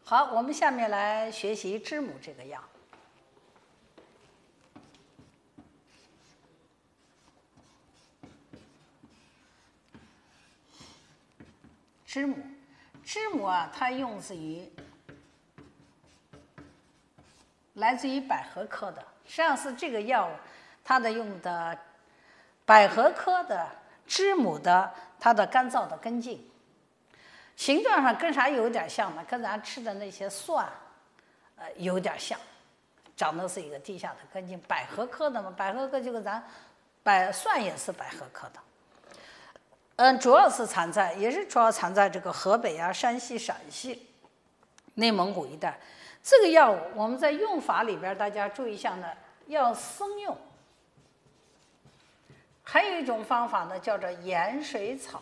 好，我们下面来学习知母这个药。知母啊，它来自于百合科的，实际上是这个药，它的用的百合科的知母的它的干燥的根茎，形状上跟啥有点像呢？跟咱吃的那些蒜，有点像，长得是一个地下的根茎。百合科的嘛，百合科就跟咱蒜也是百合科的。主要是主要产在这个河北啊、山西、陕西、内蒙古一带。这个药物我们在用法里边，大家注意一下呢，要生用。还有一种方法呢，叫做盐水草。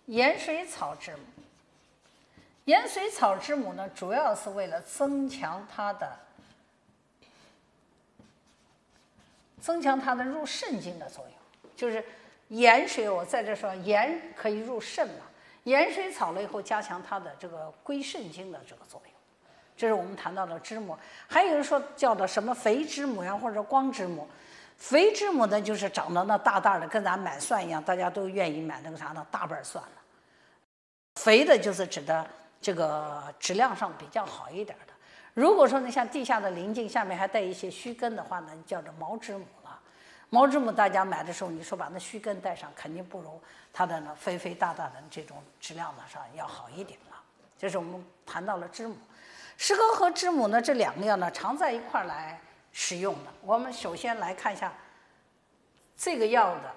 盐水草知母，盐水草知母呢，主要是为了增强它的入肾经的作用。就是盐水，我在这说，盐可以入肾嘛，盐水草了以后加强它的这个归肾经的这个作用。这是我们谈到的知母。还有人说叫的什么肥知母呀，或者光知母。肥知母呢，就是长得那大大的，跟咱买蒜一样，大家都愿意买那个啥呢，大瓣蒜了。肥的就是指的这个质量上比较好一点的。如果说呢，像地下的鳞茎下面还带一些须根的话呢，叫做毛知母了。毛知母大家买的时候，你说把那须根带上，肯定不如它的呢肥肥大大的这种质量呢上要好一点了。这是我们谈到了知母。石膏和知母呢，这两个药呢常在一块儿来使用的。我们首先来看一下这个药的，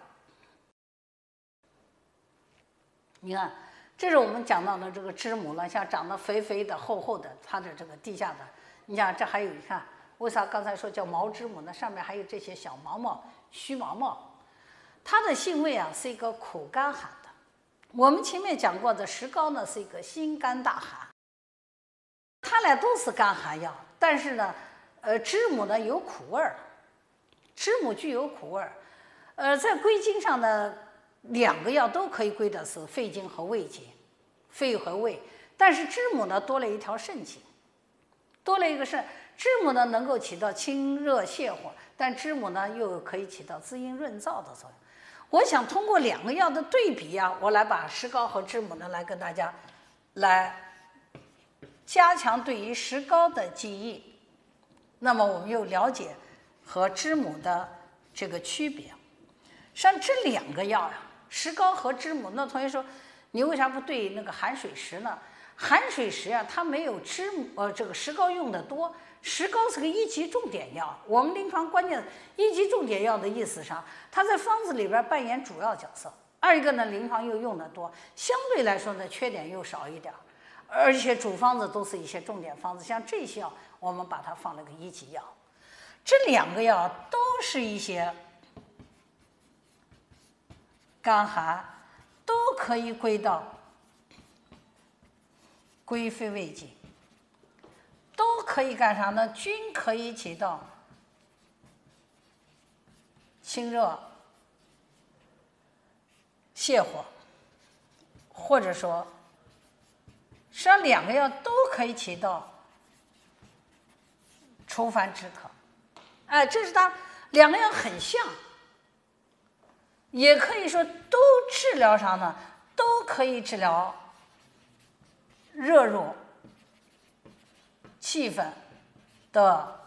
你看，这是我们讲到的这个知母了，像长得肥肥的、厚厚的，它的这个地下的，你看这还有，你看为啥刚才说叫毛知母呢？上面还有这些小毛毛、须毛毛，它的性味啊是一个苦甘寒的。我们前面讲过的石膏呢是一个辛甘大寒。它俩都是甘寒药，但是呢，知母呢有苦味儿，知母具有苦味儿。在归经上呢，两个药都可以归的是肺经和胃经，肺和胃。但是知母呢多了一条肾经，多了一个肾。知母呢能够起到清热泻火，但知母呢又可以起到滋阴润燥的作用。我想通过两个药的对比啊，我来把石膏和知母呢来跟大家来加强对于石膏的记忆，那么我们又了解和知母的这个区别。像这两个药呀，石膏和知母，那同学说你为啥不对那个寒水石呢？寒水石啊，它没有这个石膏用的多。石膏是个一级重点药，我们临床关键一级重点药的意思上，它在方子里边扮演主要角色。二一个呢，临床又用的多，相对来说呢，缺点又少一点。而且主方子都是一些重点方子，像这些药，我们把它放了个一级药。这两个药都是一些甘寒，都可以归肺胃经，都可以干啥呢？均可以起到清热泻火，或者说实际上两个药都可以起到除烦止渴。这是它两个药很像，也可以说都治疗啥呢？都可以治疗热入气分的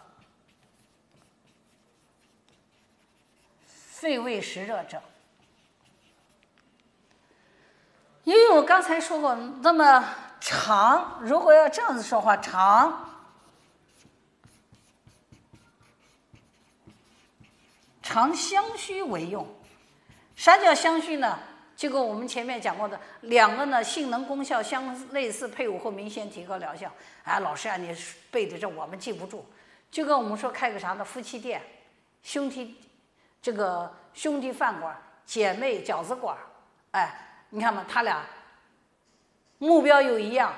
肺胃实热症。因为我刚才说过，那么常如果要这样子说话，常相须为用。啥叫相须呢？就跟我们前面讲过的两个呢，性能功效相类似，配伍后明显提高疗效。老师啊，你背的这我们记不住。就跟我们说开个啥呢？夫妻店、兄弟饭馆、姐妹饺子馆，你看嘛，他俩目标又一样，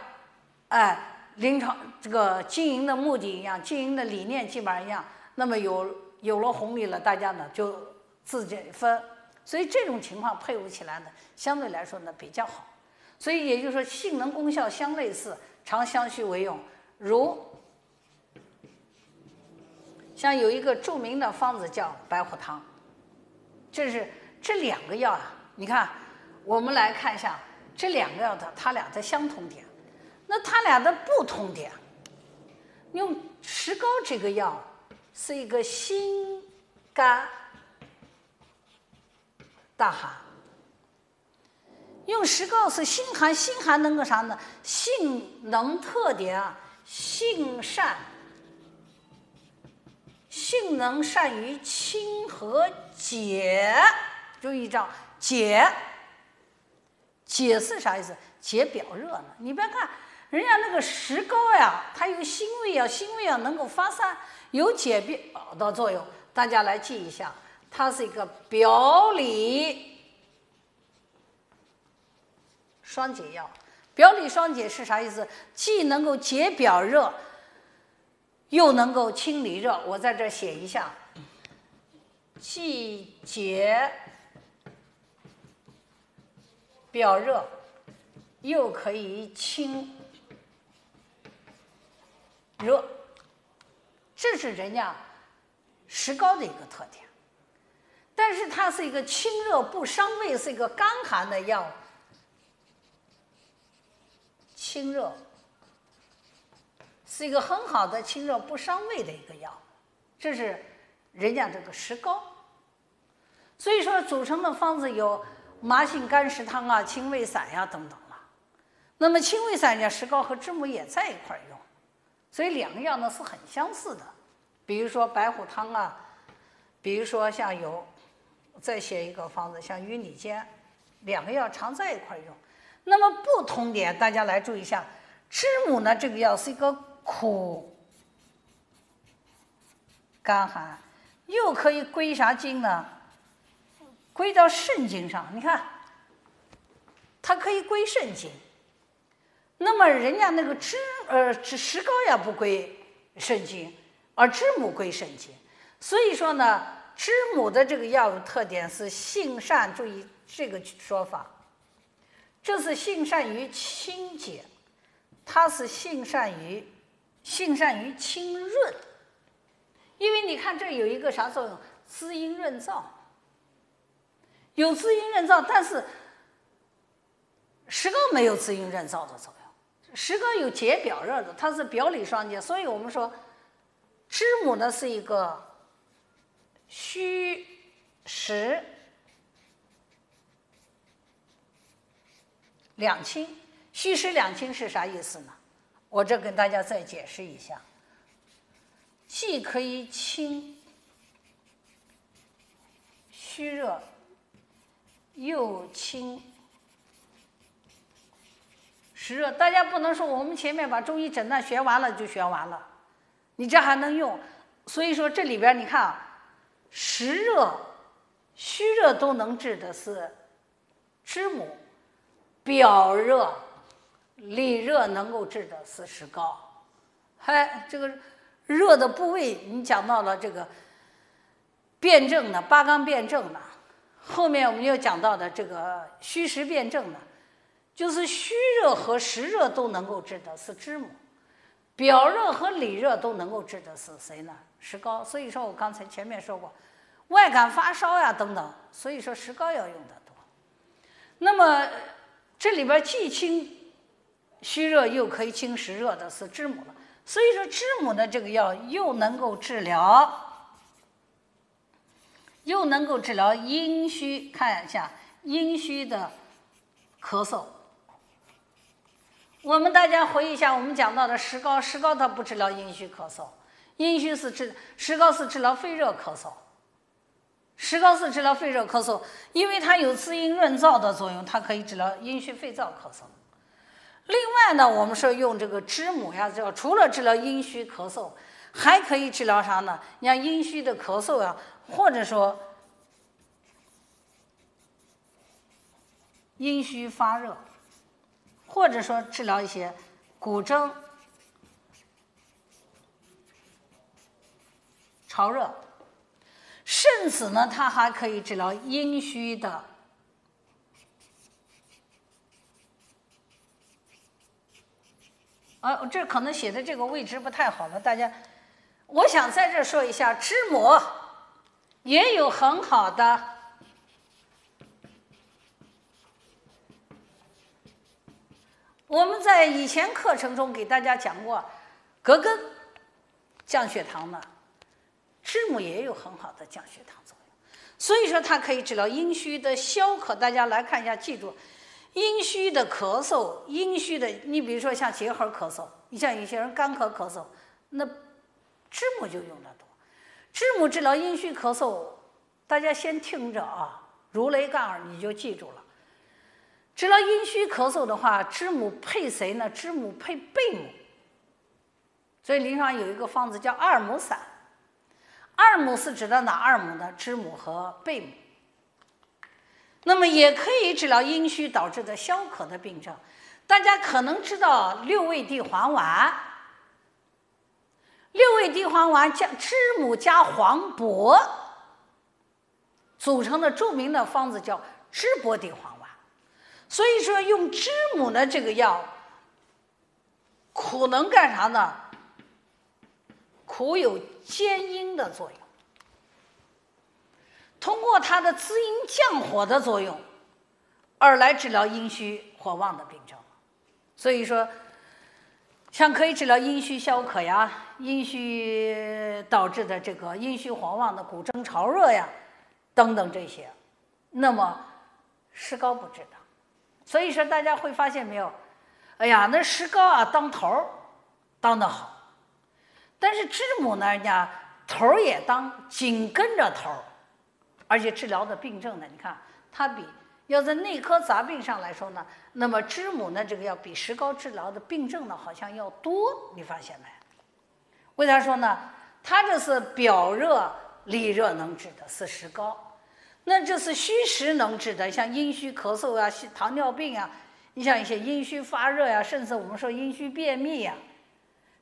临床这个经营的目的一样，经营的理念基本上一样。那么有了红利了，大家呢就自己分。所以这种情况配伍起来呢，相对来说呢比较好。所以也就是说性能功效相类似，常相须为用。如像有一个著名的方子叫白虎汤，这两个药啊，你看我们来看一下这两个药它俩的相同点，那它俩的不同点，用石膏这个药是一个心肝大寒，用石膏是心寒，心寒能够啥呢？性能特点啊，性能善于清和解。注意这解是啥意思？解表热呢。你别看人家那个石膏呀，它有辛味啊，辛味啊能够发散，有解表的作用。大家来记一下，它是一个表里双解药。表里双解是啥意思？既能够解表热，又能够清里热。我在这写一下，既解表热，又可以清热，这是人家石膏的一个特点。但是它是一个清热不伤胃，是一个干寒的药，清热是一个很好的清热不伤胃的一个药，这是人家这个石膏。所以说组成的方子有麻杏干石汤啊、清胃散呀、等等了。那么清胃散，人家石膏和知母也在一块用，所以两个药呢是很相似的。比如说白虎汤啊，比如说像有再写一个方子，像熨里煎，两个药常在一块用。那么不同点，大家来注意一下，知母呢这个药是一个苦干寒，又可以归啥经呢？归到肾经上。你看，它可以归肾经。那么人家那个石膏呀不归肾经，而知母归肾经。所以说呢，知母的这个药的特点是性善，注意这个说法，这是性善于清解，它是性善于清润。因为你看这有一个啥作用？滋阴润燥，有滋阴润燥，但是石膏没有滋阴润燥的作用，石膏有解表热的，它是表里双解。所以我们说知母呢是一个虚实两清。虚实两清是啥意思呢？我这跟大家再解释一下，既可以清虚热，又清实热。大家不能说我们前面把中医诊断学完了就学完了，你这还能用。所以说这里边你看啊，实热虚热都能治的是知母，表热里热能够治的是石膏。这个热的部位你讲到了这个辩证呢，八纲辩证呢，后面我们又讲到的这个虚实辩证呢，就是虚热和实热都能够治的是知母，表热和里热都能够治的是谁呢？石膏。所以说我刚才前面说过，外感发烧呀等等，所以说石膏要用得多。那么这里边既清虚热又可以清实热的是知母了。所以说知母的这个药又能够治疗阴虚。看一下阴虚的咳嗽，我们大家回忆一下，我们讲到的石膏它不治疗阴虚咳嗽，石膏是治疗肺热咳嗽。石膏是治疗肺热咳嗽，因为它有滋阴润燥的作用，它可以治疗阴虚肺燥咳嗽。另外呢，我们说用这个知母呀，除了治疗阴虚咳嗽，还可以治疗啥呢？你像阴虚的咳嗽呀，或者说阴虚发热，或者说治疗一些骨蒸、潮热，甚至呢，它还可以治疗阴虚的这可能写的这个位置不太好了，大家，我想在这说一下，知母也有很好的我们在以前课程中给大家讲过，葛根降血糖呢，知母也有很好的降血糖作用，所以说它可以治疗阴虚的消渴。大家来看一下，记住，阴虚的咳嗽，阴虚的，你比如说像结核咳嗽，你像有些人干咳咳嗽，那知母就用得多。知母治疗阴虚咳嗽，大家先听着啊，如雷贯耳，你就记住了。治疗阴虚咳嗽的话，知母配谁呢？知母配贝母。所以临床有一个方子叫二母散。二母是指的哪二母呢？知母和贝母。那么也可以治疗阴虚导致的消渴的病症。大家可能知道六味地黄丸，六味地黄丸加知母加黄柏组成的著名的方子叫知柏地黄丸。所以说用知母的这个药，苦能干啥呢？苦有兼阴的作用，通过它的滋阴降火的作用，而来治疗阴虚火旺的病症。所以说，像可以治疗阴虚消渴呀，阴虚导致的这个阴虚火旺的骨蒸潮热呀，等等这些。那么石膏不治的。所以说大家会发现没有，哎呀，那石膏啊当头当得好，但是知母呢，人家头也当，紧跟着头，而且治疗的病症呢，你看它比要在内科杂病上来说呢，那么知母呢这个要比石膏治疗的病症呢好像要多，你发现没？为啥说呢？它这是表热里热能治的是石膏。那这是虚实能治的，像阴虚咳嗽啊、糖尿病啊，你像一些阴虚发热呀、甚至我们说阴虚便秘呀，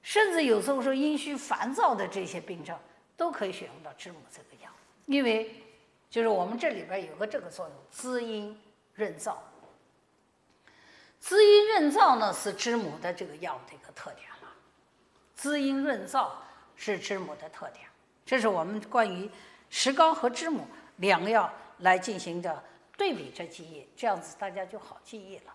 甚至有时候说阴虚烦躁的这些病症，都可以选用到知母这个药，因为就是我们这里边有个这个作用，滋阴润燥。滋阴润燥呢是知母的这个药的一个特点了，滋阴润燥是知母的特点。这是我们关于石膏和知母两个药来进行着对比着记忆，这样子大家就好记忆了。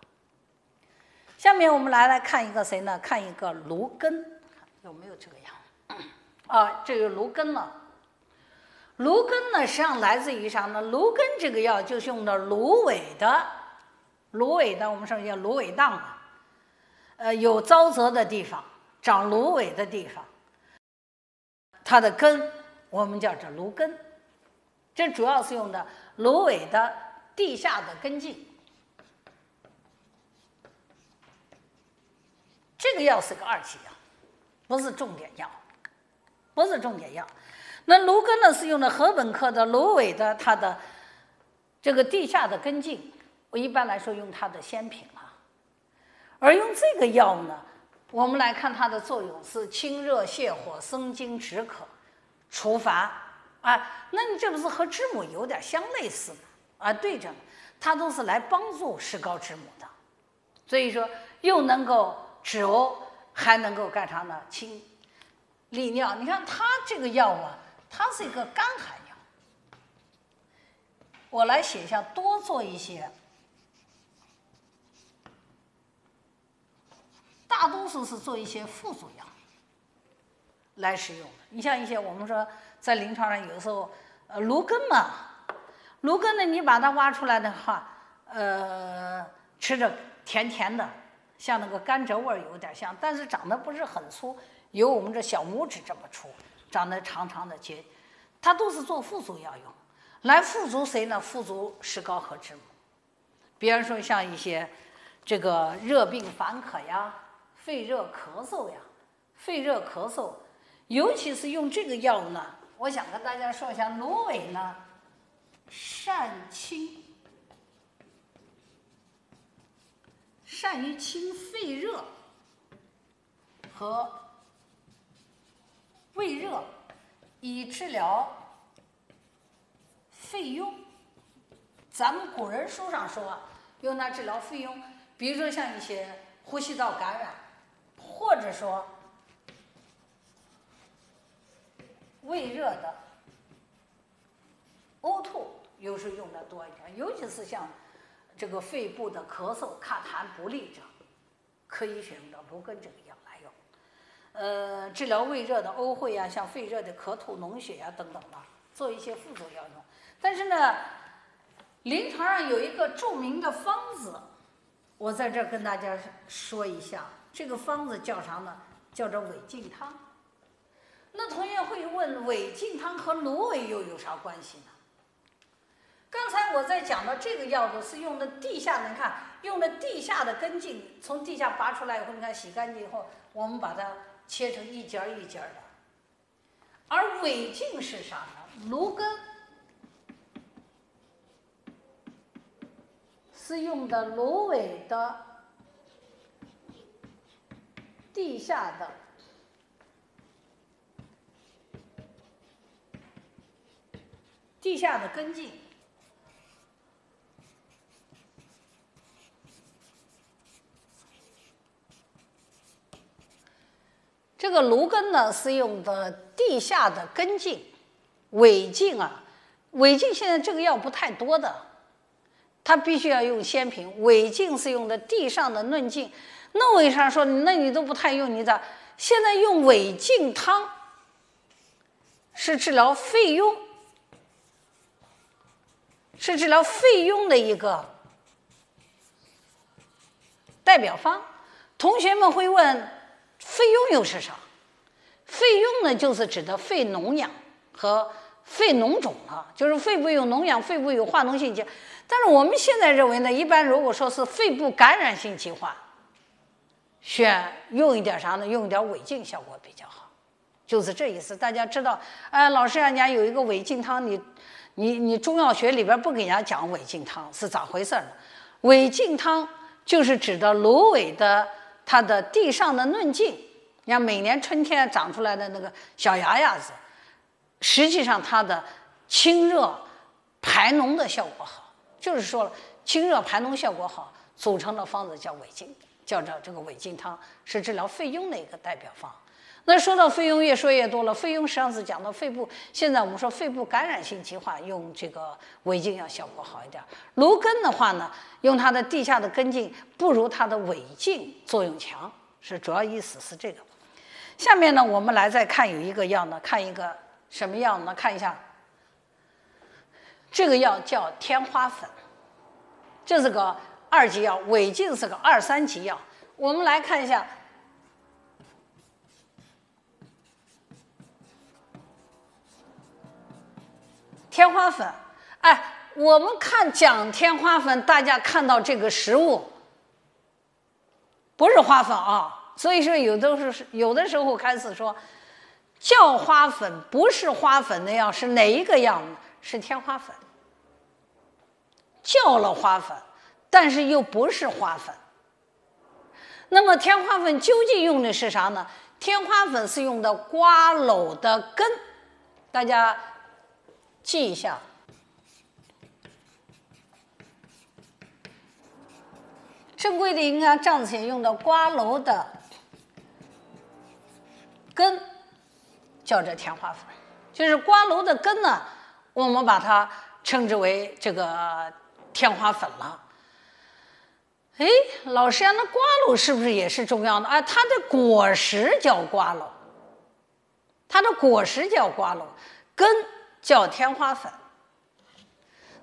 下面我们来看一个谁呢？看一个芦根，有没有这个药？啊，这个芦根呢？芦根呢，实际上来自于啥呢？芦根这个药就是用的芦苇的，我们说叫芦苇荡嘛，有沼泽的地方，长芦苇的地方，它的根我们叫做芦根。这主要是用的芦苇的地下的根茎。这个药是个二级药，不是重点药，不是重点药。那芦根呢是用的禾本科的芦苇的它的这个地下的根茎，我一般来说用它的鲜品啊。而用这个药呢，我们来看它的作用是清热泻火、生津止渴、除烦。那你这不是和知母有点相类似吗？对着呢，它都是来帮助石膏知母的，所以说又能够止呕，还能够干啥呢？清利尿。你看它这个药啊，它是一个干寒药。我来写下多做一些，大多数是做一些辅助药来使用的。你像一些我们说在临床上有时候，芦根嘛，芦根呢，你把它挖出来的话，吃着甜甜的，像那个甘蔗味儿有点像，但是长得不是很粗，有我们这小拇指这么粗，长得长长的结，它都是做辅助药用，来辅助谁呢？辅助石膏和知母。比方说像一些这个热病烦渴呀、肺热咳嗽呀、肺热咳嗽。尤其是用这个药呢，我想跟大家说一下，芦苇呢善于清肺热和胃热，以治疗肺痈。咱们古人书上说用它治疗肺痈，比如说像一些呼吸道感染，或或者说胃热的呕吐有时用的多一点，尤其是像这个肺部的咳嗽、卡痰不利者，可以选用到芦根这个药来用。治疗胃热的呕会啊，像肺热的咳吐、脓血啊等等的，做一些辅助药用。但是呢，临床上有一个著名的方子，我在这儿跟大家说一下，这个方子叫啥呢？叫做违禁汤。那同学会问，违禁汤和芦苇又有啥关系呢？刚才我在讲的这个药子是用的地下的，你看用的地下的根茎，从地下拔出来以后，你看洗干净以后，我们把它切成一节一节的。而违禁是啥呢？芦根是用的芦苇的地下的根茎。这个芦根呢是用的地下的根茎，违禁啊，违禁现在这个药不太多的，它必须要用鲜品。违禁是用的地上的嫩茎，那为啥说那你都不太用？你咋现在用违禁汤是治疗肺痈，是治疗肺痈的一个代表方。同学们会问，肺痈又是啥？肺痈呢，就是指的肺脓疡和肺脓肿了，就是肺部有脓疡，肺部有化脓性疾。但是我们现在认为呢，一般如果说是肺部感染性疾患，用一点啥呢？用一点违禁效果比较好，就是这意思。大家知道，老师人家有一个违禁汤，你中药学里边不给人家讲违禁汤是咋回事呢？违禁汤就是指的芦苇的它的地上的嫩茎，你看每年春天长出来的那个小芽芽子，实际上它的清热排脓的效果好，就是说清热排脓效果好，组成的方子叫违禁，叫做这个违禁汤，是治疗肺痈的一个代表方。那说到肺痈，越说越多了。肺痈实际上是讲到肺部，现在我们说肺部感染性疾患用这个违禁药效果好一点。芦根的话呢，用它的地下的根茎不如它的违禁作用强，是主要意思是这个。下面呢，我们来再看有一个药呢，看一个什么药呢？看一下，这个药叫天花粉，这是个2级药，违禁是个2、3级药。我们来看一下。天花粉，我们讲天花粉，大家看到这个食物不是花粉啊，所以说有的时候开始说叫花粉不是花粉的药是哪一个药呢？是天花粉，叫了花粉，但是又不是花粉。那么天花粉究竟用的是啥呢？天花粉是用的瓜蒌的根，大家记一下，正规的应该这样子写，用的瓜蒌的根叫这天花粉，就是瓜蒌的根呢，我们把它称之为这个天花粉了。老师呀，那瓜蒌是不是也是中药呢？它的果实叫瓜蒌，它的果实叫瓜蒌，根叫天花粉。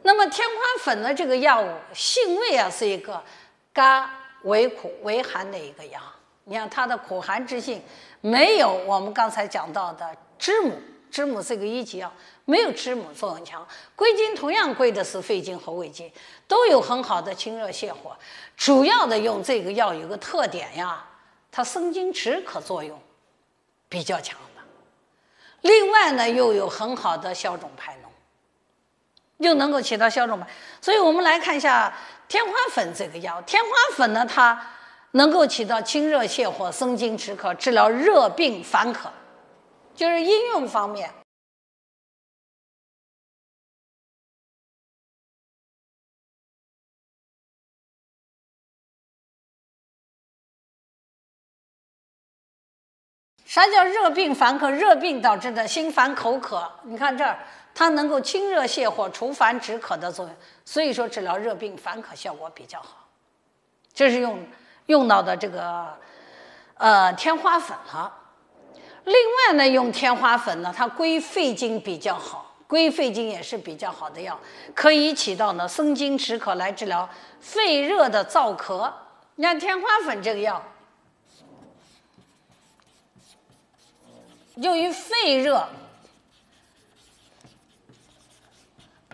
那么天花粉的这个药物性味啊，是一个甘微苦微寒的一个药。你看它的苦寒之性没有我们刚才讲到的知母，知母是个1级药，没有知母作用强。归经同样归的是肺经和胃经，都有很好的清热泻火。主要的用这个药有个特点呀，它生津止渴作用比较强的，另外呢又有很好的消肿排脓，又能够起到消肿排。所以我们来看一下天花粉这个药。天花粉呢，它能够起到清热泻火、生津止渴，治疗热病烦渴，就是应用方面啥叫热病烦渴？热病导致的心烦口渴，你看这儿，它能够清热泻火、除烦止渴的作用，所以说治疗热病烦渴效果比较好。这是用到的这个天花粉了。另外呢，用天花粉呢，它归肺经比较好，归肺经也是比较好的药，可以起到呢生津止渴来治疗肺热的燥咳。你看天花粉这个药，用于肺热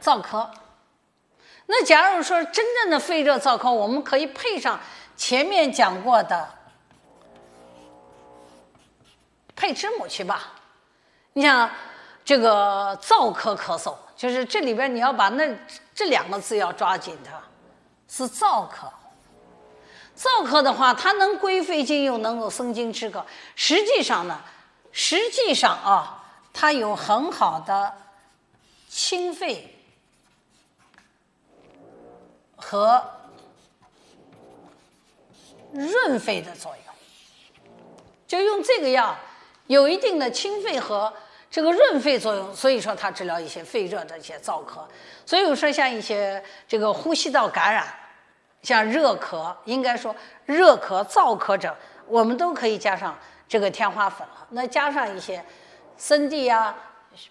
燥咳。那假如说真正的肺热燥咳，我们可以配上前面讲过的配知母去吧。你想这个燥咳咳嗽，就是这里边你要把这2个字要抓紧它，是燥咳。燥咳的话，它能归肺经，又能够生津止渴。实际上啊，它有很好的清肺和润肺的作用，就用这个药有一定的清肺和这个润肺作用，所以说它治疗一些肺热的一些燥咳。所以我说像一些这个呼吸道感染，像热咳，应该说热咳、燥咳者，我们都可以加上这个天花粉了。那加上一些生地啊、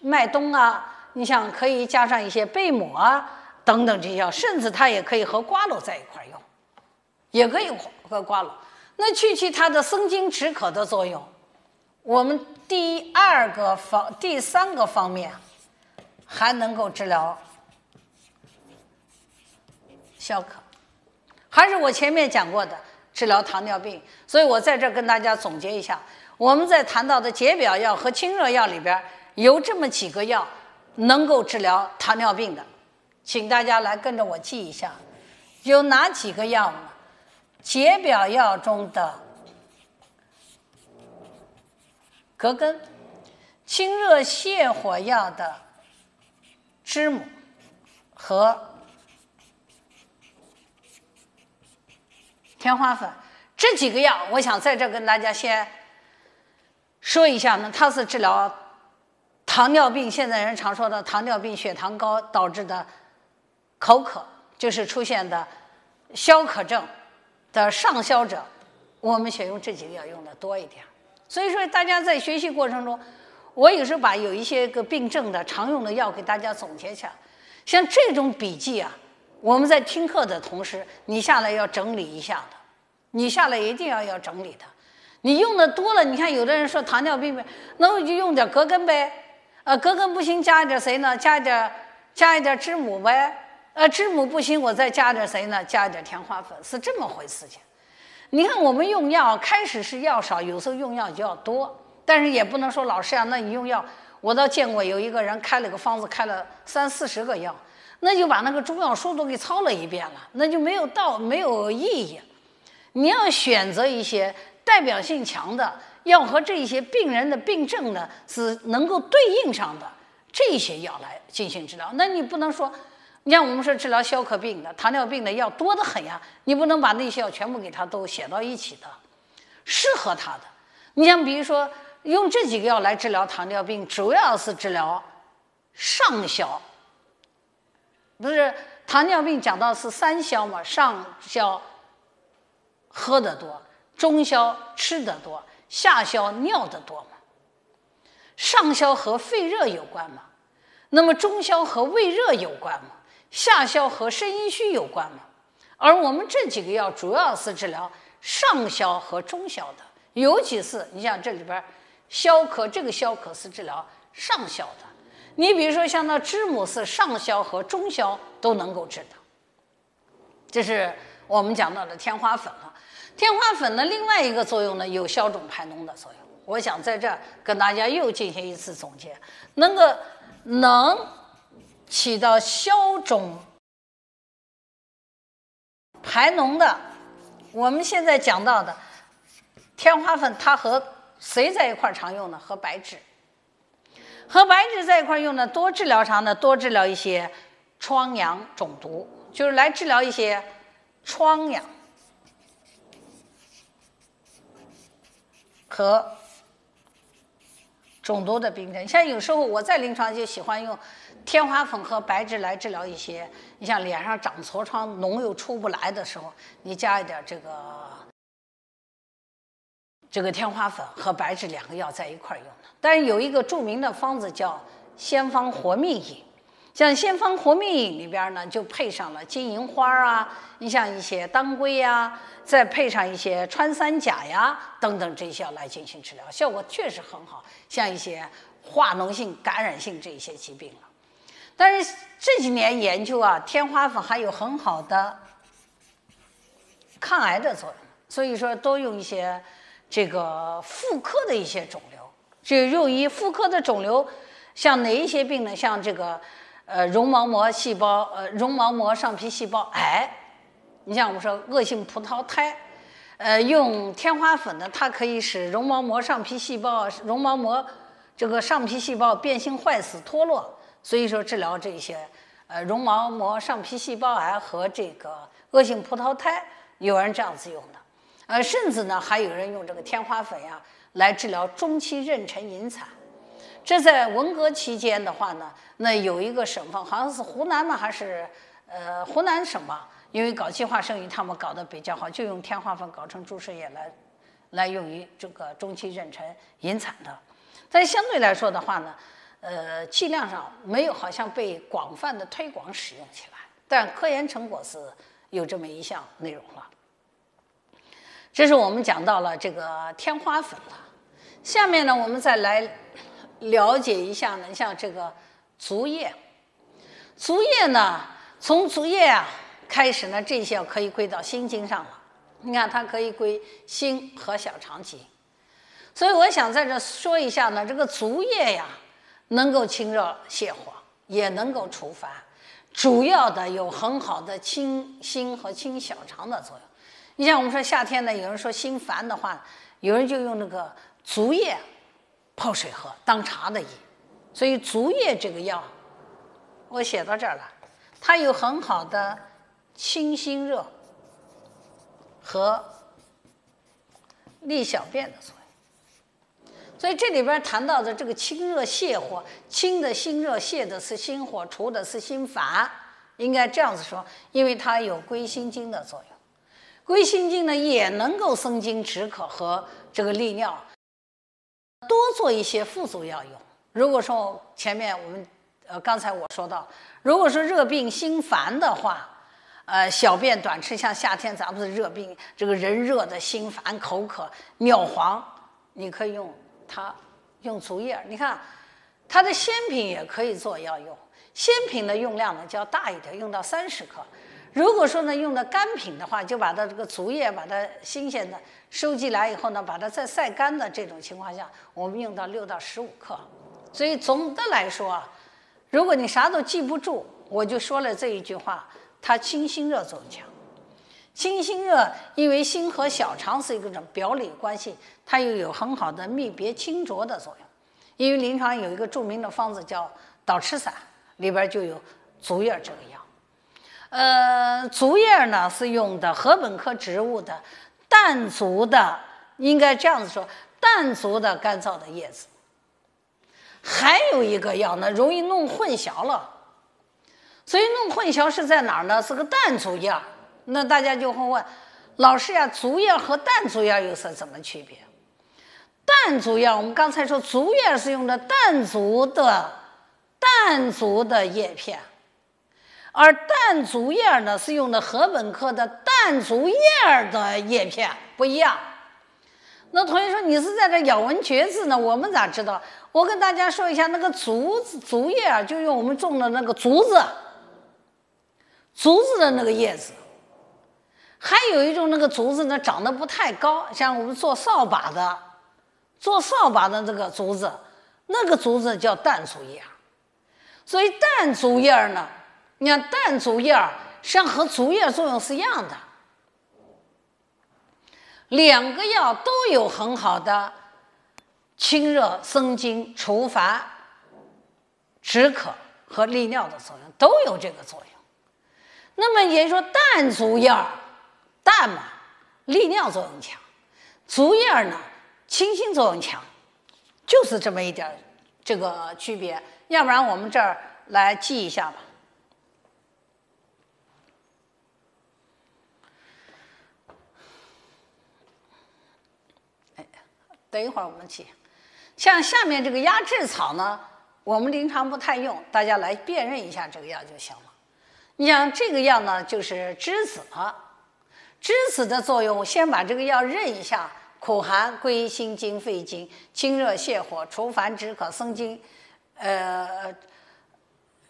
麦冬啊，你想可以加上一些贝母啊等等这些药，甚至它也可以和瓜蒌在一块用，也可以和瓜蒌。那去其它的生津止渴的作用，我们第3个方面还能够治疗消渴，还是我前面讲过的治疗糖尿病。所以我在这儿跟大家总结一下，我们在谈到的解表药和清热药里边有这么几个药能够治疗糖尿病的，请大家来跟着我记一下，有哪几个药呢？解表药中的葛根，清热泻火药的知母和天花粉。这几个药我想在这跟大家先说一下呢，它是治疗糖尿病，现在人常说的糖尿病血糖高导致的口渴，就是出现的消渴症的上消者，我们选用这几个药用的多一点。所以说大家在学习过程中，我有时候把有一些个病症的常用的药给大家总结一下。像这种笔记啊，我们在听课的同时，你下来要整理一下的，你下来一定要整理它。你用的多了，你看有的人说糖尿病呗，那我就用点葛根呗，葛根不行，加一点谁呢？加一点知母呗，知母不行，我再加点谁呢？加一点天花粉，是这么回事情。你看我们用药开始是药少，有时候用药就要多，但是也不能说老师啊，那你用药，我倒见过有一个人开了个方子，开了30-40个药，那就把那个中药书都给抄了一遍了，那就没有意义。你要选择一些代表性强的，要和这些病人的病症呢是能够对应上的这些药来进行治疗。那你不能说，你像我们说治疗消渴病的、糖尿病的药多得很呀，你不能把那些药全部给它都写到一起的，适合他的。你像比如说用这几个药来治疗糖尿病，主要是治疗上消，不是糖尿病讲到是3消嘛，上消喝得多，中消吃得多，下消尿得多嘛。上消和肺热有关嘛，那么中消和胃热有关嘛，下消和肾阴虚有关嘛。而我们这几个药主要是治疗上消和中消的，尤其是你像这里边消渴，这个消渴是治疗上消的。你比如说像那知母是上消和中消都能够治的，这是我们讲到的天花粉了。天花粉的另外一个作用呢，有消肿排脓的作用。我想在这儿跟大家又进行一次总结，能起到消肿排脓的，我们现在讲到的天花粉，它和谁在一块常用呢？和白芷。和白芷在一块用呢，多治疗啥呢？多治疗一些疮疡肿毒，就是来治疗一些疮疡和肿毒的病症。像有时候我在临床就喜欢用天花粉和白芷来治疗一些，你像脸上长痤疮，脓又出不来的时候，你加一点这个天花粉和白芷2个药在一块用的。但是有一个著名的方子叫仙方活命饮，像仙方活命饮里边呢，就配上了金银花啊，你像一些当归呀，再配上一些穿三甲呀等等这些药来进行治疗，效果确实很好，像一些化脓性、感染性这些疾病了。但是这几年研究啊，天花粉还有很好的抗癌的作用，所以说多用一些这个妇科的一些肿瘤，就用于妇科的肿瘤，像哪一些病呢？像这个绒毛膜上皮细胞癌，你像我们说恶性葡萄胎，用天花粉呢，它可以使绒毛膜上皮细胞这个上皮细胞变性坏死脱落，所以说治疗这些绒毛膜上皮细胞癌和这个恶性葡萄胎，有人这样子用的，甚至呢还有人用这个天花粉呀来治疗中期妊娠引产。这在文革期间的话呢，那有一个省份好像是湖南嘛，还是湖南省嘛，因为搞计划生育他们搞得比较好，就用天花粉搞成注射液来用于这个中期妊娠引产的。但相对来说的话呢，剂量上没有好像被广泛的推广使用起来，但科研成果是有这么一项内容了。这是我们讲到了这个天花粉了，下面呢我们再来了解一下呢，像这个足液。足液呢，从足液啊开始呢，这些可以归到心经上了。你看，它可以归心和小肠经。所以我想在这说一下呢，这个足液呀，能够清热泻火，也能够除烦，主要的有很好的清心和清小肠的作用。你像我们说夏天呢，有人说心烦的话，有人就用那个足液泡水喝当茶的饮，所以足液这个药我写到这儿了，它有很好的清心热和利小便的作用。所以这里边谈到的这个清热泻火，清的心热，泻的是心火，除的是心烦，应该这样子说，因为它有归心经的作用。归心经呢也能够生津止渴和这个利尿，多做一些辅助药用。如果说前面我们刚才我说到，如果说热病心烦的话，小便短赤，像夏天咱们是热病，这个人热的心烦口渴尿黄，你可以用它，用足液。你看它的鲜品也可以做药用，鲜品的用量呢就要大一点，用到30克。如果说呢用的干品的话，就把它这个足液把它新鲜的收集来以后呢，把它再晒干的这种情况下，我们用到6到15克。所以总的来说啊，如果你啥都记不住，我就说了这一句话，它清心热作用强。清心热，因为心和小肠是一个表里关系，它又有很好的泌别清浊的作用。因为临床有一个著名的方子叫导赤散，里边就有足液这个药。足液呢是用的禾本科植物的淡足的，应该这样子说，淡足的干燥的叶子。还有一个药呢，容易弄混淆了，所以弄混淆是在哪儿呢？是个淡足叶。那大家就会问老师呀，足叶和淡足叶有什么区别？淡足叶，我们刚才说足叶是用的淡足的叶片，而淡足叶呢是用的禾本科的淡足叶的叶片，不一样。那同学说你是在这咬文嚼字呢，我们咋知道？我跟大家说一下，那个足叶啊，就用我们种的那个竹子的那个叶子。还有一种那个竹子呢，长得不太高，像我们做扫把的这个竹子，那个竹子叫淡足叶。所以淡足叶呢，你看淡足叶实际上和足叶作用是一样的，两个药都有很好的清热生津除烦止渴和利尿的作用，都有这个作用。那么也就是说淡足叶淡嘛，利尿作用强；足叶呢，清心作用强。就是这么一点这个区别，要不然我们这儿来记一下吧。等一会儿我们记。像下面这个压制草呢，我们临床不太用，大家来辨认一下这个药就行了。你像这个药呢，就是栀子，栀子的作用，先把这个药认一下：苦寒，归心经、肺经，清热泻火、除烦止渴、生津，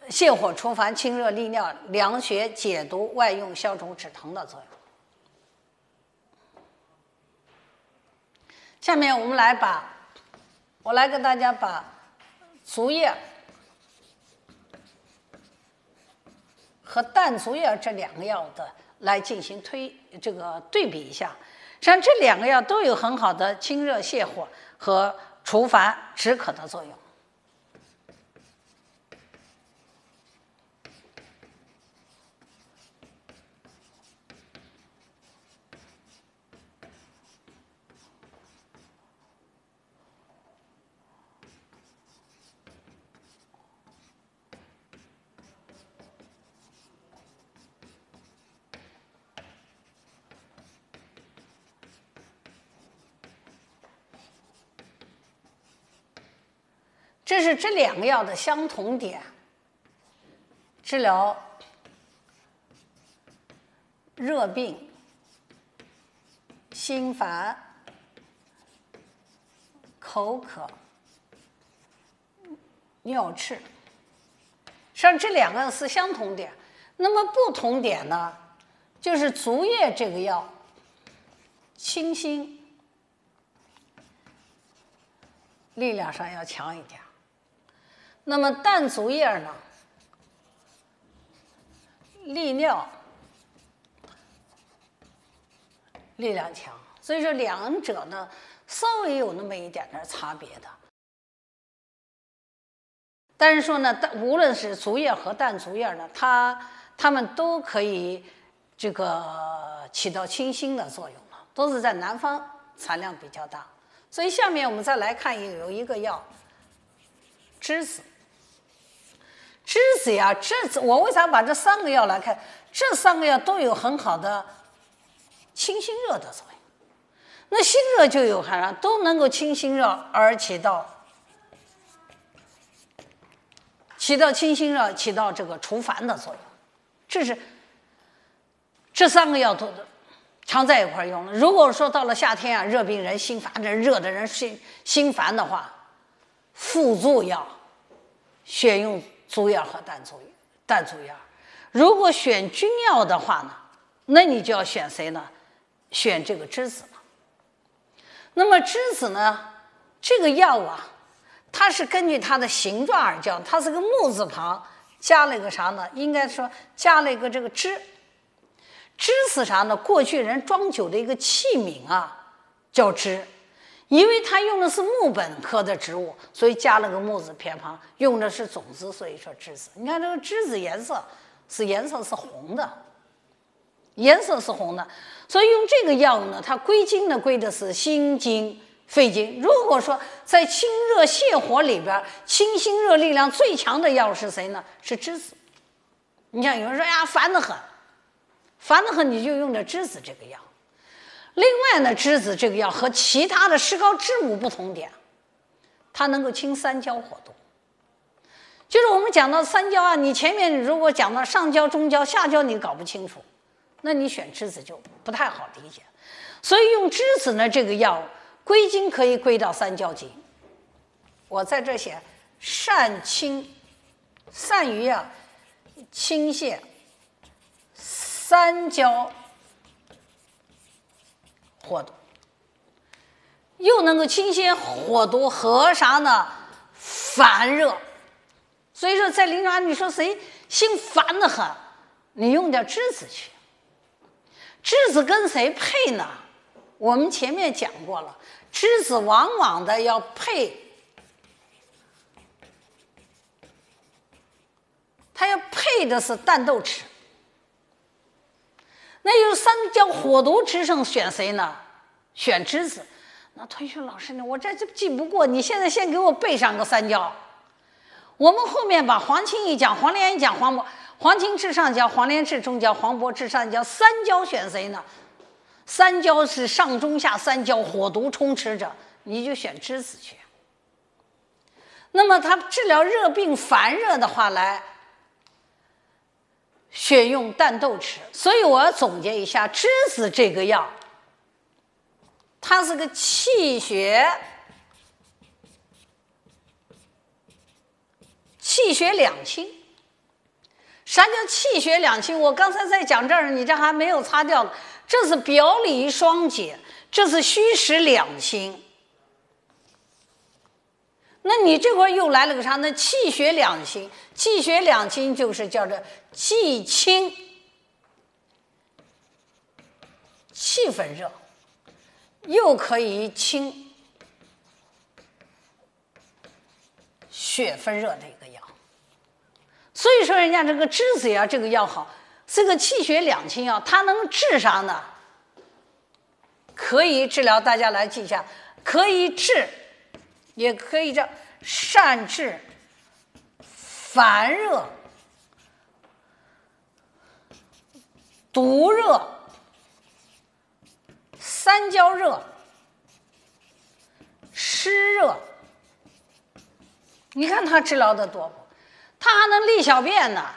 泻火除烦、清热利尿、凉血解毒、外用消肿止疼的作用。下面我们我来给大家把竹叶和淡竹叶这2个药的来进行这个对比一下。实际上这2个药都有很好的清热泻火和除烦止渴的作用。这是这2个药的相同点，治疗热病、心烦、口渴、尿赤。实际上这2个是相同点，那么不同点呢，就是竹叶这个药清新，力量上要强一点。那么淡竹叶呢，利尿，力量强，所以说2者呢稍微有那么一点点差别的。但是说呢，无论是竹叶和淡竹叶呢，它们都可以这个起到清新的作用了，都是在南方产量比较大。所以下面我们再来看有一个药栀子。栀子呀，我为啥把这3个药来看？这3个药都有很好的清心热的作用。那心热就有含量，都能够清心热而起到清心热，起到这个除烦的作用。这3个药都常在一块用了。如果说到了夏天啊，热病人心烦的热的人心烦的话，辅助药选用竹叶和淡竹叶。如果选君药的话呢，那你就要选谁呢？选这个栀子了。那么栀子呢，这个药啊，它是根据它的形状而叫，它是个木字旁加了一个啥呢？应该说加了一个这个栀。栀是啥呢？过去人装酒的一个器皿啊，叫栀。因为它用的是木本科的植物，所以加了个木字偏旁，用的是种子，所以说栀子。你看这个栀子颜色是红的，所以用这个药呢，它归经呢归的是心经、肺经。如果说在清热泻火里边，清心热力量最强的药是谁呢？是栀子。你像有人说呀，烦得很，你就用这栀子这个药。另外呢，栀子这个药和其他的石膏知母不同点，它能够清三焦火毒。就是我们讲到三焦啊，你前面如果讲到上焦、中焦、下焦你搞不清楚，那你选栀子就不太好理解。所以用栀子呢这个药归经可以归到三焦经。我在这写善于啊清泻三焦火毒，又能够清泻火毒和啥呢？烦热。所以说在临床你说谁心烦得很，你用点栀子去。栀子跟谁配呢？我们前面讲过了，栀子往往的要配，它要配的是淡豆豉。那有三焦火毒之盛选谁呢？选栀子。那同学老师呢？我这记不过，你现在先给我背上个三焦。我们后面把黄芩一讲，黄连一讲，黄芩治上焦，黄连治中焦，黄柏治上焦，三焦选谁呢？三焦是上中下三焦，火毒充斥着，你就选栀子去。那么它治疗热病烦热的话，来选用淡豆豉。所以我要总结一下，栀子这个药，它是个气血两清。啥叫气血两清？我刚才在讲这儿，你这还没有擦掉呢。这是表里双解，这是虚实两清。那你这块又来了个啥呢？气血两清，气血两清就是叫做既清气分热，又可以清血分热的一个药。所以说人家这个栀子呀，这个药好，是个气血两清药，它能治啥呢？可以治疗，大家来记一下，可以治，也可以叫善治烦热、毒热、三焦热、湿热。你看它治疗的多不？它还能利小便呢。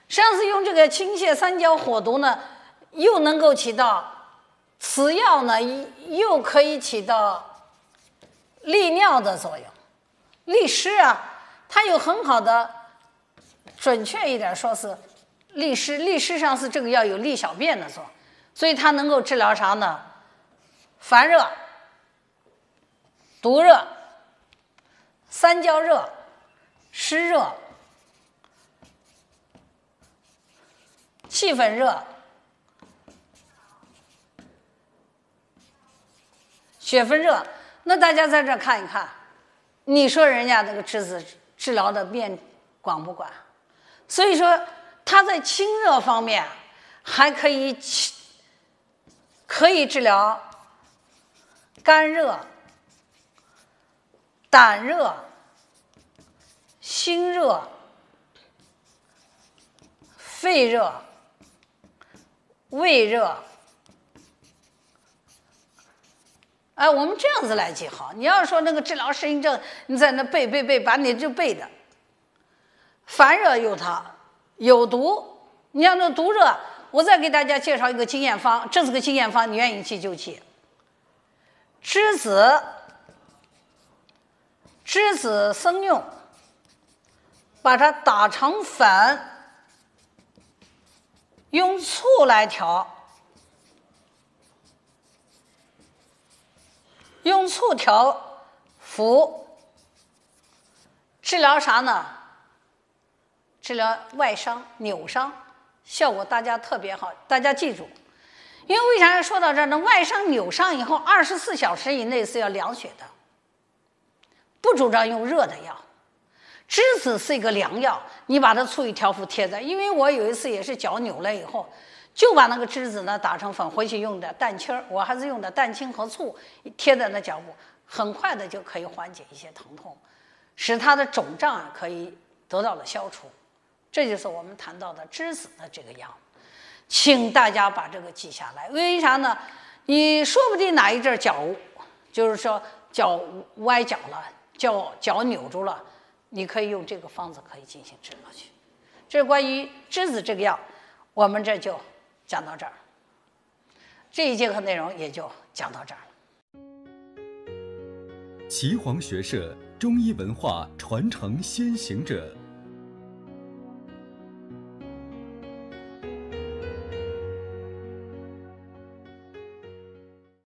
实际上是用这个清泻三焦火毒呢，又能够起到此药呢，又可以起到利尿的作用，利湿啊，它有很好的，准确一点说是利湿。利湿上是这个药有利小便的作用，所以它能够治疗啥呢？烦热、毒热、三焦热、湿热、气分热、血分热。那大家在这看一看，你说人家这个栀子治疗的面广不广？所以说它在清热方面还可以治疗肝热、胆热、心热、肺热、胃热。哎，我们这样子来记好。你要说那个治疗适应症，你在那背，把你就背的。烦热有它，有毒。你要那毒热，我再给大家介绍一个经验方，这是个经验方，你愿意记就记。栀子生用，把它打成粉，用醋来调。用醋调服，治疗啥呢？治疗外伤、扭伤，效果大家特别好。大家记住，因为为啥要说到这儿呢？外伤、扭伤以后24小时以内是要凉血的，不主张用热的药。栀子是一个凉药，你把它醋一调服贴在。因为我有一次也是脚扭了以后，就把那个栀子呢打成粉，回去用的蛋清，我还是用的蛋清和醋贴在那脚部，很快的就可以缓解一些疼痛，使它的肿胀可以得到了消除。这就是我们谈到的栀子的这个药，请大家把这个记下来。为啥呢？你说不定哪一阵脚，就是说脚歪脚了，脚扭住了，你可以用这个方子可以进行治疗去。这是关于栀子这个药，我们这就讲到这儿，这一节课内容也就讲到这儿了。岐黄学社中医文化传承先行者。